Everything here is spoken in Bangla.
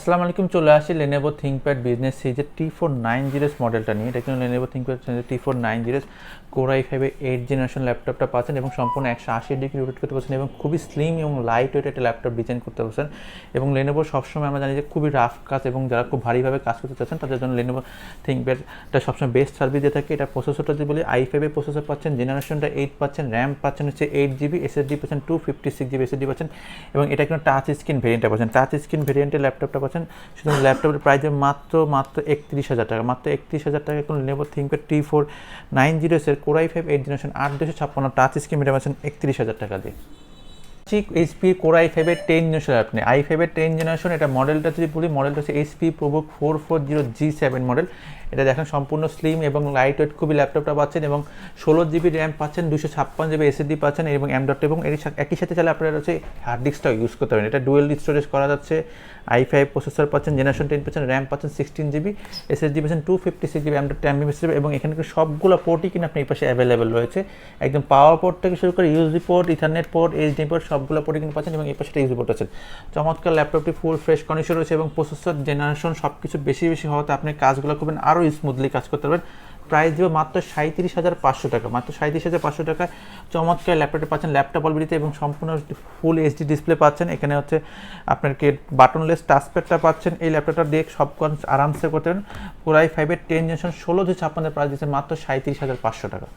আসসালামু আলাইকুম, চলে আসি Lenovo ThinkPad বিজনেস সিরিজের T490 মডেলটা নিয়ে। এটা কিন্তু Lenovo ThinkPad T490 Core i5 8 generation ল্যাপটপটা পাচ্ছেন এবং সম্পূর্ণ 180 ডিগ্রি রোটেট করতে পারছেন এবং খুবই স্লিম এবং লাইট ওয়েট একটা ল্যাপটপ ডিজাইন করতে পারছেন। এবং Lenovo সবসময় আমরা জানি যে খুবই রাফ কাজ এবং যারা খুব ভারীভাবে কাজ করতে চাচ্ছেন তাদের জন্য Lenovo ThinkPadটা সবসময় বেস্ট সার্ভিস দিয়ে থাকে। এটা প্রসেসরটা যদি বলি i5 এর প্রসেসর পাচ্ছেন, জেনারেশনটা 8 পাচ্ছেন, র্যাম পাচ্ছেন হচ্ছে 8GB, SSD পাচ্ছেন 256GB SSD পাচ্ছেন এবং এটা কিন্তু টাচ স্ক্রিন ভেরিয়েন্টটা পাচ্ছেন। টাচ স্ক্রিন ভেরিয়েন্টের ল্যাপটপটা পাচ্ছেন শুধু ল্যাপটপের প্রাইস মাত্র 31,000 টাকা। মাত্র 31,000 টাকা কোনো Lenovo ThinkPad T490 এর Core i5 8 generation 8256 touch screen এটা পাচ্ছেন 31,000 টাকা দিয়ে। HP Core i5 এর 10 জেনারেশন, আপনি i5 এর 10 জেনারেশন, এটা মডেলটা যদি বলি মডেলটা হচ্ছে HP ProBook 440G7 মডেল। এটা দেখেন সম্পূর্ণ স্লিম এবং লাইট ওয়েট খুবই ল্যাপটপটা পাচ্ছেন এবং 16GB র্যাম পাচ্ছেন, 256GB SSD পাচ্ছেন এবং M.2 এবং এর একই সাথে চাইলে আপনারা হচ্ছে হার্ড ডিস্কটাও ইউজ করতে পারেন। এটা ডুয়েল স্টোরেজ করা যাচ্ছে, i5 প্রসেসর পাচ্ছেন, জেনারেশন 10 পাচ্ছেন, র্যাম পাচ্ছেন 16GB, SSD পাচ্ছেন 256GB, M.2 এবং এখানে সবগুলো পোর্টই কিন্তু আপনি এই পাশে অ্যাভেলেবেল রয়েছে। একদম পাওয়ার পোর্ট থেকে শুরু করে USB port, ethernet port, HDMI port সবগুলো পোর্টই কিন্তু পাচ্ছেন এবং এই পাশে ইউএসবি পোর্ট আছে। চমৎকার ল্যাপটপটি ফুল ফ্রেশ কন্ডিশন রয়েছে এবং প্রসেসর জেনারেশন সব কিছু বেশি হওয়াতে আপনি কাজগুলো করবেন আরও স্মুথলি কাজ করতে পারবেন। প্রাইস দেবো মাত্র 37,500 টাকা। মাত্র 37,500 টাকায় চমৎকার ল্যাপটপটি পাচ্ছেন, ল্যাপটপ অলরেডিতে এবং সম্পূর্ণ ফুল এইচডি ডিসপ্লে পাচ্ছেন। এখানে হচ্ছে আপনার বাটনলেস টাচপ্যাডটা পাচ্ছেন। এই ল্যাপটপটা দিয়ে সব কাজ আরামসে করতে পারেন। Core i5 10 জেনারেশন 16 যে 56 প্রাইস দিচ্ছে মাত্র 37,500 টাকা।